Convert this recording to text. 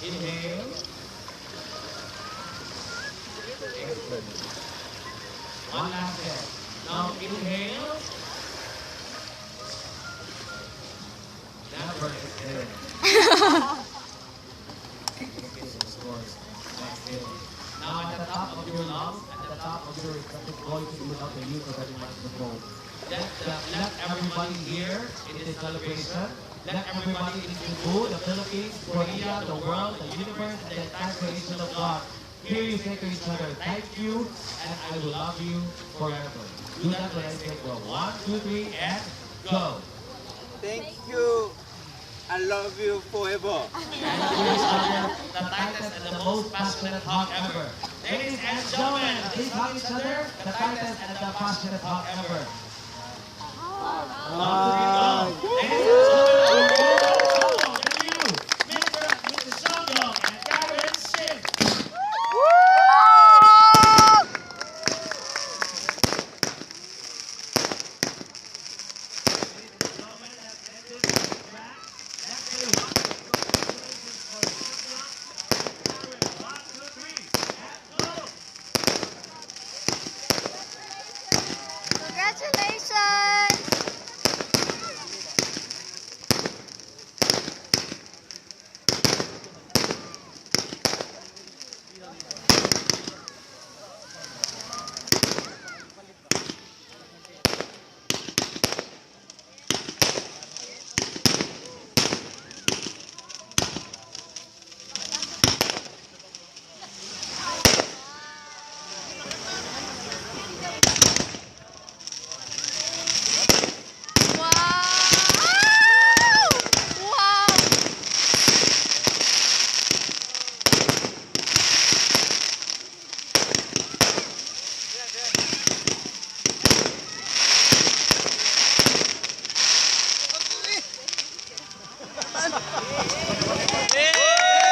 Inhale. Excellent. One last breath. Now inhale. That burn is good. Now at the top of your lungs, at the top of your respective voices without the use of any microphone. Let everybody here in this celebration, let everybody in Cebu, the Philippines, Korea, the world, the universe, the entire creation of God, hear you say to each other, thank you, and I will love you forever. Do that when I say go. 1, 2, 3, and go. Thank you. I love you forever. And to each other, the tightest and the most passionate hug ever. Ladies and gentlemen, please hug each other, the tightest and the passionate hug ever. 1, 2, 3, go. Ladies and gentlemen.